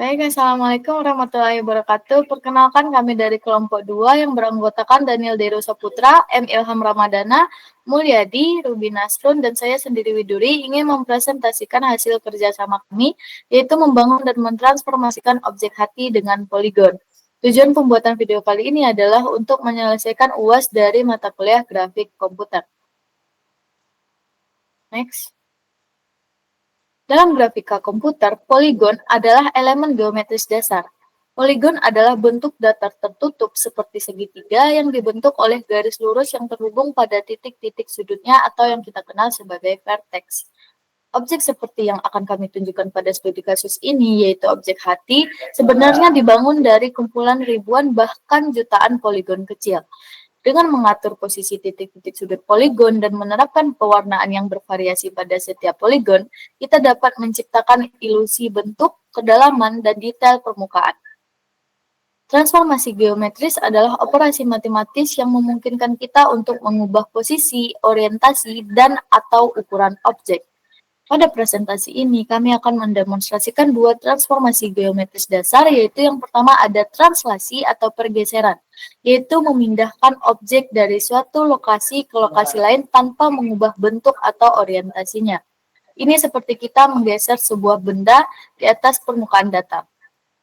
Baik, Assalamualaikum warahmatullahi wabarakatuh. Perkenalkan kami dari kelompok 2 yang beranggotakan Daniel Deru Saputra, M. Ilham Ramadana, Mulyadi, Ruby Nasrun, dan saya sendiri Widuri ingin mempresentasikan hasil kerjasama kami, yaitu membangun dan mentransformasikan objek hati dengan poligon. Tujuan pembuatan video kali ini adalah untuk menyelesaikan UAS dari mata kuliah grafik komputer. Next. Dalam grafika komputer, poligon adalah elemen geometris dasar. Poligon adalah bentuk datar tertutup seperti segitiga yang dibentuk oleh garis lurus yang terhubung pada titik-titik sudutnya atau yang kita kenal sebagai vertex. Objek seperti yang akan kami tunjukkan pada studi kasus ini, yaitu objek hati, sebenarnya dibangun dari kumpulan ribuan bahkan jutaan poligon kecil. Dengan mengatur posisi titik-titik sudut poligon dan menerapkan pewarnaan yang bervariasi pada setiap poligon, kita dapat menciptakan ilusi bentuk, kedalaman, dan detail permukaan. Transformasi geometris adalah operasi matematis yang memungkinkan kita untuk mengubah posisi, orientasi, dan atau ukuran objek. Pada presentasi ini, kami akan mendemonstrasikan dua transformasi geometris dasar, yaitu yang pertama ada translasi atau pergeseran, yaitu memindahkan objek dari suatu lokasi ke lokasi lain tanpa mengubah bentuk atau orientasinya. Ini seperti kita menggeser sebuah benda di atas permukaan datar.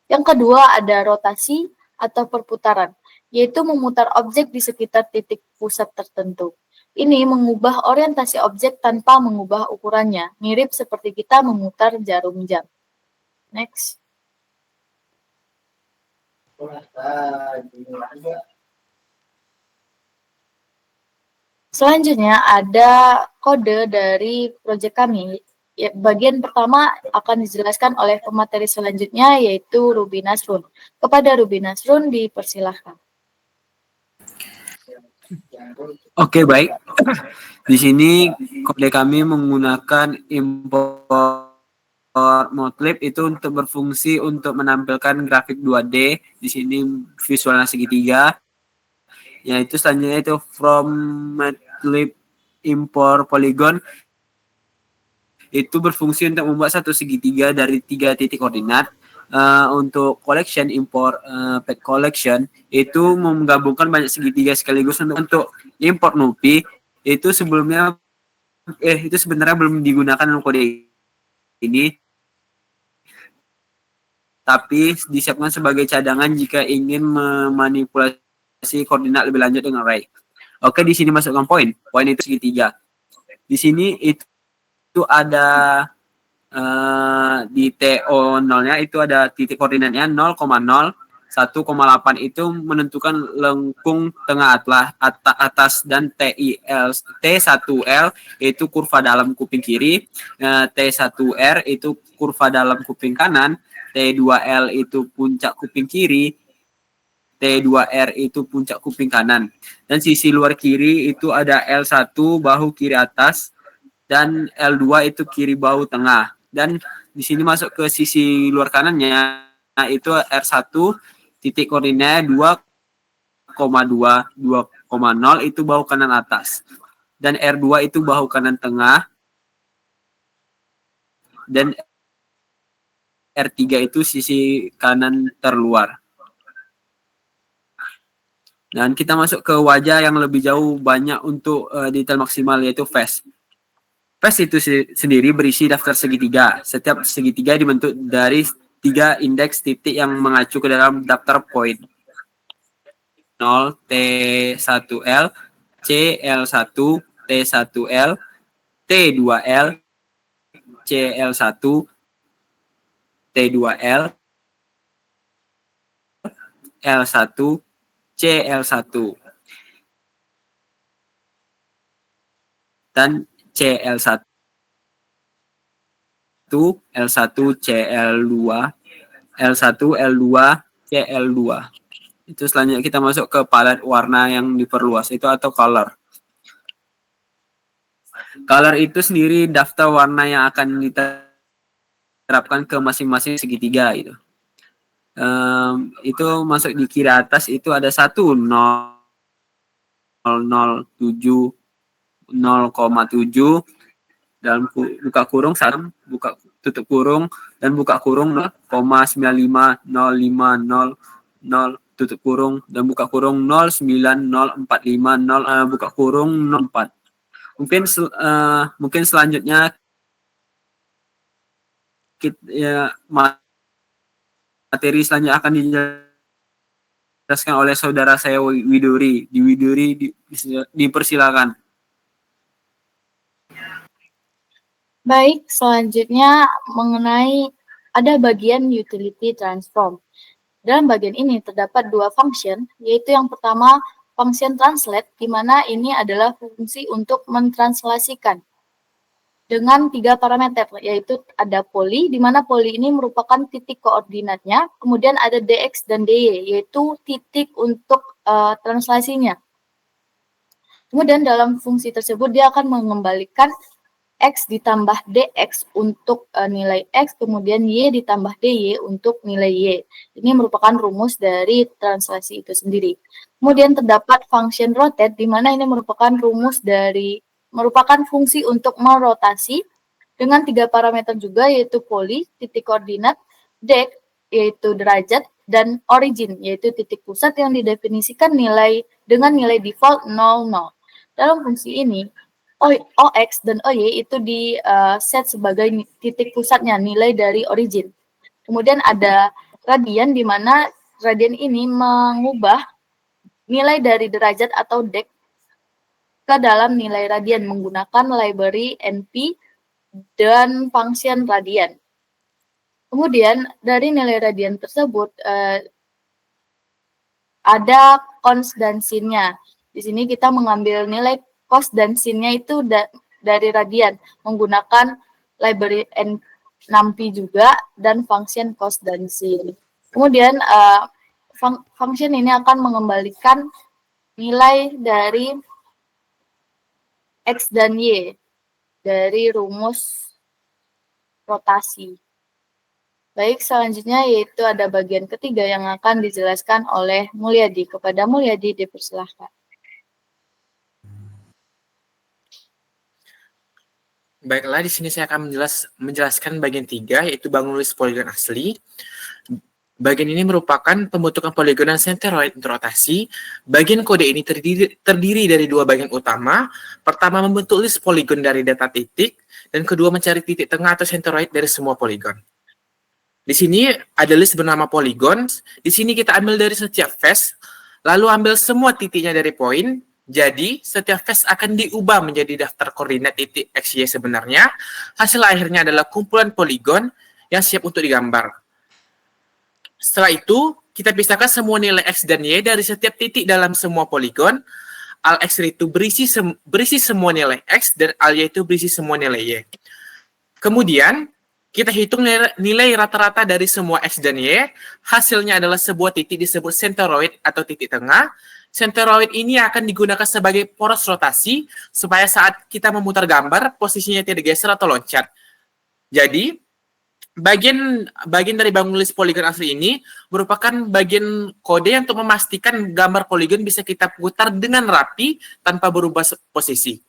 Yang kedua ada rotasi atau perputaran, yaitu memutar objek di sekitar titik pusat tertentu. Ini mengubah orientasi objek tanpa mengubah ukurannya, mirip seperti kita memutar jarum jam. Next. Selanjutnya ada kode dari proyek kami. Bagian pertama akan dijelaskan oleh pemateri selanjutnya, yaitu Ruby Nasrun. Kepada Ruby Nasrun dipersilahkan. Oke, baik. Di sini kode kami menggunakan import Motlib itu untuk berfungsi untuk menampilkan grafik 2D. Di sini visualnya segitiga. Yaitu selanjutnya itu from Motlib import polygon itu berfungsi untuk membuat satu segitiga dari 3 titik koordinat. Untuk collection import pet collection itu menggabungkan banyak segitiga sekaligus. Untuk import nupi itu sebelumnya itu sebenarnya belum digunakan dalam kode ini, tapi disiapkan sebagai cadangan jika ingin memanipulasi koordinat lebih lanjut dengan array. Oke, di sini masukkan poin itu segitiga. Di sini itu ada di TO0-nya itu ada titik koordinatnya 0,0, 1,8 itu menentukan lengkung tengah atas dan T1L itu kurva dalam kuping kiri, T1R itu kurva dalam kuping kanan, T2L itu puncak kuping kiri, T2R itu puncak kuping kanan. Dan sisi luar kiri itu ada L1 bahu kiri atas dan L2 itu kiri bahu tengah. Dan di sini masuk ke sisi luar kanannya, nah itu R1 titik koordinatnya 2,2, 2,0 itu bahu kanan atas. Dan R2 itu bahu kanan tengah. Dan R3 itu sisi kanan terluar. Dan kita masuk ke wajah yang lebih jauh banyak untuk detail maksimal, yaitu face. Face itu sendiri berisi daftar segitiga. Setiap segitiga dibentuk dari 3 indeks titik yang mengacu ke dalam daftar poin. 0, T1L, CL1, T1L, T2L, CL1, T2L, L1, CL1. Dan CL1, L1, CL2, L1, L2, CL2. Itu selanjutnya kita masuk ke palet warna yang diperluas itu atau color. Color itu sendiri daftar warna yang akan diterapkan ke masing-masing segitiga itu. Itu masuk di kiri atas itu ada 1, 0, 0,7 dalam buka kurung 1, buka tutup kurung, dan buka kurung 0,95050 tutup kurung, dan buka kurung 09045 buka kurung 04. Mungkin selanjutnya materi selanjutnya akan dijelaskan oleh saudara saya Widuri. Dipersilakan. Baik, selanjutnya mengenai ada bagian utility transform. Dalam bagian ini terdapat dua function, yaitu yang pertama function translate, di mana ini adalah fungsi untuk mentranslasikan dengan 3 parameter, yaitu ada poly, di mana poly ini merupakan titik koordinatnya, kemudian ada dx dan dy, yaitu titik untuk translasinya. Kemudian dalam fungsi tersebut dia akan mengembalikan X ditambah DX untuk nilai X, kemudian Y ditambah DY untuk nilai Y. Ini merupakan rumus dari translasi itu sendiri. Kemudian terdapat function rotate, di mana ini merupakan fungsi untuk merotasi dengan 3 parameter juga, yaitu poly, titik koordinat, dec, yaitu derajat, dan origin, yaitu titik pusat yang didefinisikan dengan nilai default 00. Dalam fungsi ini, OX dan OY itu di set sebagai titik pusatnya, nilai dari origin. Kemudian ada radian, di mana radian ini mengubah nilai dari derajat atau dec ke dalam nilai radian menggunakan library NP dan function radian. Kemudian dari nilai radian tersebut ada cons dan sin-nya. Di sini kita mengambil nilai cos dan sin-nya itu dari radian menggunakan library NumPy juga dan function cos dan sin. Kemudian function ini akan mengembalikan nilai dari X dan Y dari rumus rotasi. Baik, selanjutnya yaitu ada bagian ketiga yang akan dijelaskan oleh Mulyadi. Kepada Mulyadi dipersilahkan. Baiklah, di sini saya akan menjelaskan bagian 3, yaitu bangun list poligon asli. Bagian ini merupakan pembentukan poligon dan centroid untuk rotasi. Bagian kode ini terdiri dari 2 bagian utama. Pertama, membentuk list poligon dari data titik, dan kedua, mencari titik tengah atau centroid dari semua poligon. Di sini ada list bernama poligon. Di sini kita ambil dari setiap face, lalu ambil semua titiknya dari poin. Jadi, setiap face akan diubah menjadi daftar koordinat titik X, Y sebenarnya. Hasil akhirnya adalah kumpulan poligon yang siap untuk digambar. Setelah itu, kita pisahkan semua nilai X dan Y dari setiap titik dalam semua poligon. Al X itu berisi semua nilai X, dan Al Y itu berisi semua nilai Y. Kemudian, kita hitung nilai rata-rata dari semua X dan Y. Hasilnya adalah sebuah titik disebut centroid atau titik tengah. Centroid ini akan digunakan sebagai poros rotasi supaya saat kita memutar gambar, posisinya tidak geser atau loncat. Jadi, bagian dari bangun list poligon asli ini merupakan bagian kode untuk memastikan gambar poligon bisa kita putar dengan rapi tanpa berubah posisi.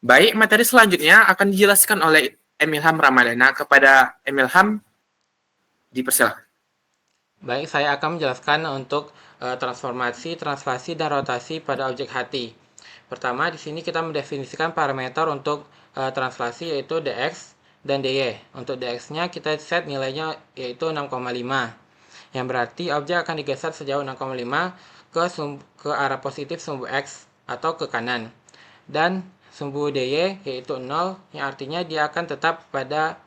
Baik, materi selanjutnya akan dijelaskan oleh Emilham Ramadana. Kepada Emilham, dipersilakan. Baik, saya akan menjelaskan untuk transformasi, translasi, dan rotasi pada objek hati. Pertama, di sini kita mendefinisikan parameter untuk translasi, yaitu dx dan dy. Untuk dx-nya kita set nilainya yaitu 6,5, yang berarti objek akan digeser sejauh 6,5 ke arah positif sumbu x atau ke kanan. Dan sumbu dy yaitu 0, yang artinya dia akan tetap pada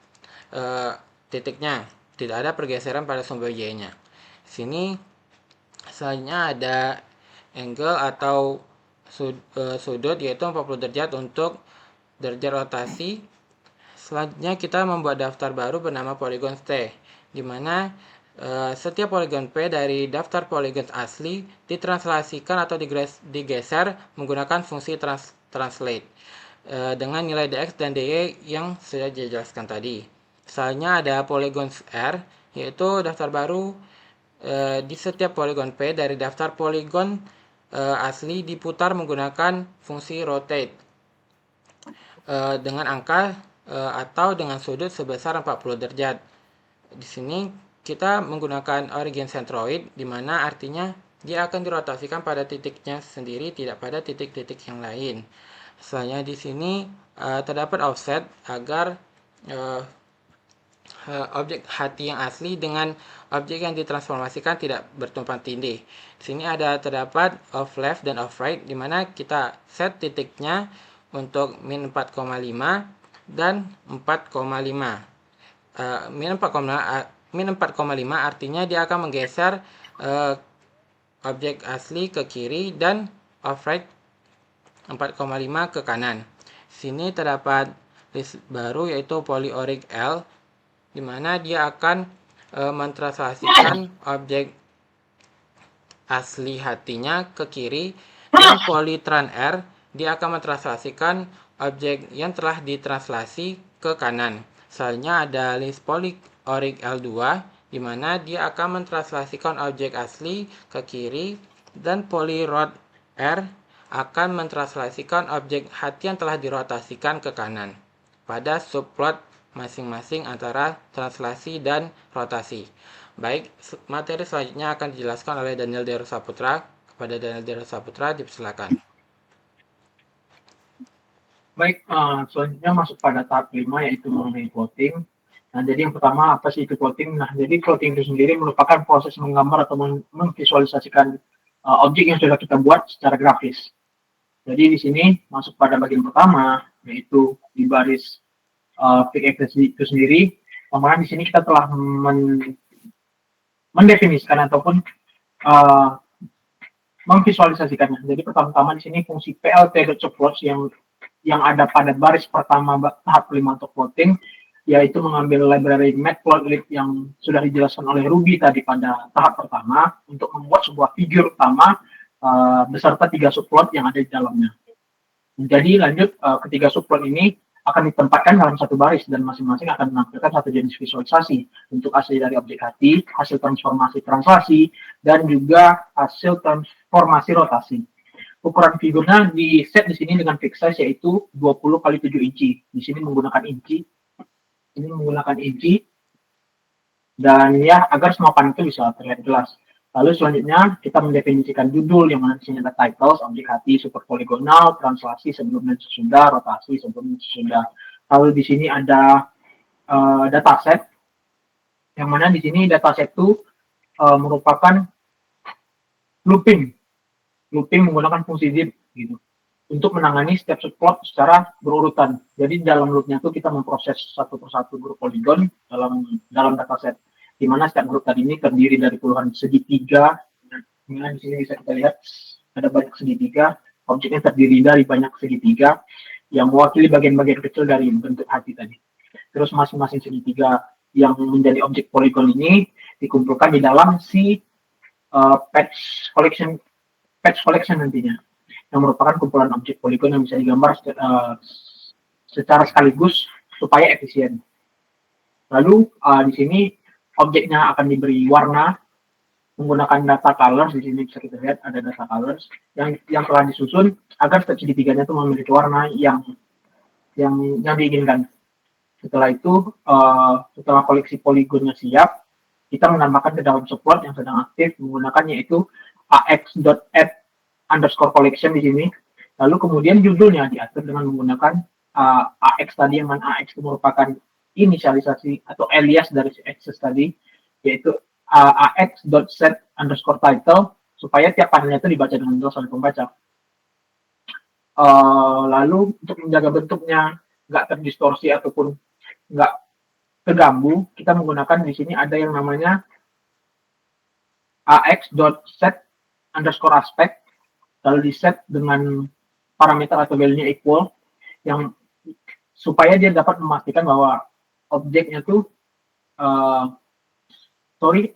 titiknya. Tidak ada pergeseran pada sumbu y-nya. Sini selanjutnya ada angle atau sudut, yaitu 40 derajat untuk derajat rotasi. Selanjutnya kita membuat daftar baru bernama poligon T, di mana setiap poligon P dari daftar poligon asli ditranslasikan atau digeser menggunakan fungsi translate dengan nilai dx dan dy yang sudah dijelaskan tadi. Selanjutnya ada poligon R, yaitu daftar baru di setiap poligon P dari daftar poligon asli diputar menggunakan fungsi rotate dengan angka atau dengan sudut sebesar 40 derajat. Di sini kita menggunakan origin centroid, di mana artinya dia akan dirotasikan pada titiknya sendiri, tidak pada titik-titik yang lain. Selanjutnya di sini terdapat offset agar objek hati yang asli dengan objek yang ditransformasikan tidak bertumpang tindih. Di sini terdapat off left dan off right, di mana kita set titiknya untuk min 4,5 dan 4,5. Min 4,5 artinya dia akan menggeser objek asli ke kiri dan off right 4,5 ke kanan. Sini terdapat list baru yaitu polyorig L, di mana dia akan mentranslasikan objek asli hatinya ke kiri, dan polytran R dia akan mentranslasikan objek yang telah ditranslasi ke kanan. Selanjutnya ada list polyorig L2, di mana dia akan mentranslasikan objek asli ke kiri, dan polyrod R akan mentranslasikan objek hati yang telah dirotasikan ke kanan pada subplot masing-masing antara translasi dan rotasi. Baik, materi selanjutnya akan dijelaskan oleh Daniel Deru Saputra. Kepada Daniel Deru Saputra, dipersilakan. Baik, selanjutnya masuk pada tahap 5, yaitu mengenai plotting. Nah, jadi yang pertama, apa sih itu plotting? Nah, jadi plotting itu sendiri merupakan proses menggambar atau memvisualisasikan objek yang sudah kita buat secara grafis. Jadi di sini masuk pada bagian pertama, yaitu di baris fix itu sendiri. Kemudian di sini kita telah mendefinisikan ataupun memvisualisasikannya. Jadi pertama-tama di sini fungsi plt.subplots yang ada pada baris pertama tahap 5 untuk plotting, yaitu mengambil library matplotlib yang sudah dijelaskan oleh Ruby tadi pada tahap pertama untuk membuat sebuah figur utama beserta 3 subplot yang ada di dalamnya. Jadi lanjut, ketiga subplot ini akan ditempatkan dalam satu baris dan masing-masing akan menampilkan satu jenis visualisasi untuk hasil dari objek hati, hasil transformasi translasi, dan juga hasil transformasi rotasi. Ukuran figurnya di set di sini dengan fix size yaitu 20 x 7 inci. Di sini menggunakan inci. Ini menggunakan inci. Dan ya, agar semua panel itu bisa terlihat jelas. Lalu selanjutnya kita mendefinisikan judul yang mana di sini ada titles, objek hati, super poligonal, translasi sebelum dan sesudah, rotasi sebelum dan sesudah. Lalu di sini ada dataset, yang mana di sini dataset itu merupakan looping menggunakan fungsi zip gitu untuk menangani setiap subplot secara berurutan. Jadi dalam loopnya itu kita memproses satu persatu grup poligon dalam dataset, di mana setiap grup tadi ini terdiri dari puluhan segitiga. Di sini bisa kita lihat ada banyak segitiga, objeknya terdiri dari banyak segitiga yang mewakili bagian-bagian kecil dari bentuk hati tadi. Terus masing-masing segitiga yang menjadi objek poligon ini dikumpulkan di dalam si patch collection nantinya, yang merupakan kumpulan objek poligon yang bisa digambar secara sekaligus supaya efisien. Lalu di sini objeknya akan diberi warna menggunakan data colors. Di sini bisa kita lihat ada data colors yang telah disusun agar setiap segitiganya itu memiliki warna yang diinginkan. Setelah itu, setelah koleksi poligonnya siap, kita menambahkan ke dalam subplot yang sedang aktif menggunakan yaitu ax.add_collection di sini. Lalu kemudian judulnya diatur dengan menggunakan ax tadi, yang mana ax itu merupakan inisialisasi atau alias dari access tadi, yaitu ax.set_title, supaya tiap panelnya itu dibaca dengan jelas oleh pembaca. Lalu untuk menjaga bentuknya nggak terdistorsi ataupun nggak keganggu, kita menggunakan di sini ada yang namanya ax.set_aspect, lalu di set dengan parameter atau value-nya equal, yang supaya dia dapat memastikan bahwa objeknya tuh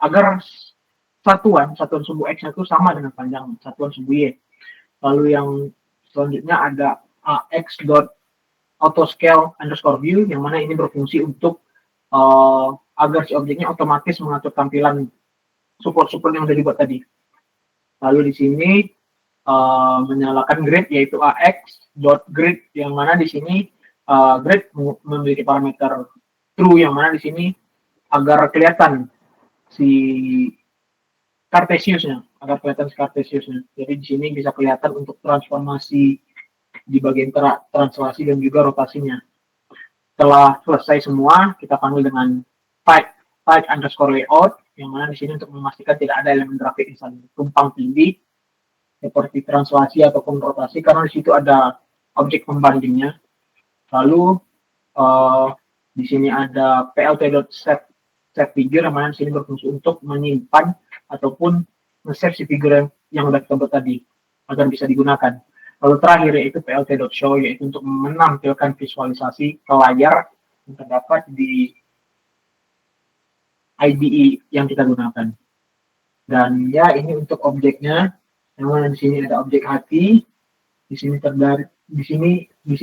agar satuan sumbu x-nya itu sama dengan panjang satuan sumbu y. Lalu yang selanjutnya ada ax.autoscale_view, yang mana ini berfungsi untuk agar si objeknya otomatis mengatur tampilan support yang sudah dibuat tadi. Lalu di sini menyalakan grid yaitu ax.grid, yang mana di sini Grid memiliki parameter true yang mana di sini agar kelihatan si Cartesiusnya, agar kelihatan si Cartesiusnya. Jadi di sini bisa kelihatan untuk transformasi di bagian translasi dan juga rotasinya. Setelah selesai semua, kita panggil dengan type underscore layout, yang mana di sini untuk memastikan tidak ada elemen grafik misalnya tumpang tindih seperti translasi ataupun rotasi, karena di situ ada objek pembandingnya. Lalu di sini ada plt.set figure, yang mana di sini berfungsi untuk menyimpan ataupun nge-save si figure yang sudah kita buat tadi agar bisa digunakan. Lalu terakhir yaitu plt.show, yaitu untuk menampilkan visualisasi ke layar yang terdapat di IDE yang kita gunakan. Dan ya, ini untuk objeknya, yang mana di sini ada objek hati, di sini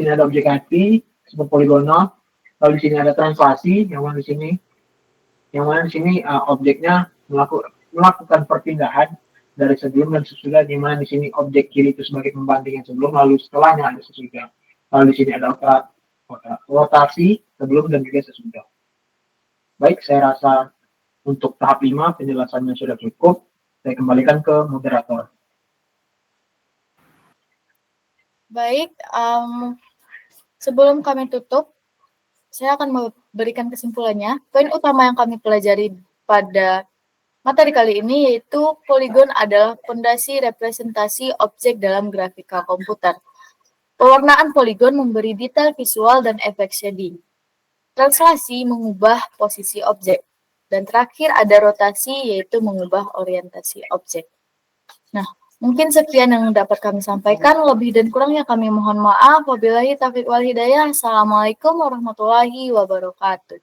ada objek hati super poligonal, lalu di sini ada translasi, yang mana di sini objeknya melakukan perpindahan dari sebelum dan sesudah, di mana di sini objek kiri itu sebagai pembanding yang sebelum, lalu setelahnya ada sesudah. Lalu di sini ada rotasi sebelum dan juga sesudah. Baik, saya rasa untuk tahap 5 penjelasannya sudah cukup. Saya kembalikan ke moderator. Baik, sebelum kami tutup, saya akan memberikan kesimpulannya. Poin utama yang kami pelajari pada materi kali ini yaitu poligon adalah fondasi representasi objek dalam grafika komputer. Pewarnaan poligon memberi detail visual dan efek shading. Translasi mengubah posisi objek. Dan terakhir ada rotasi, yaitu mengubah orientasi objek. Nah, mungkin sekian yang dapat kami sampaikan. Lebih dan kurangnya kami mohon maaf. Wabillahi taufiq wal hidayah. Assalamualaikum warahmatullahi wabarakatuh.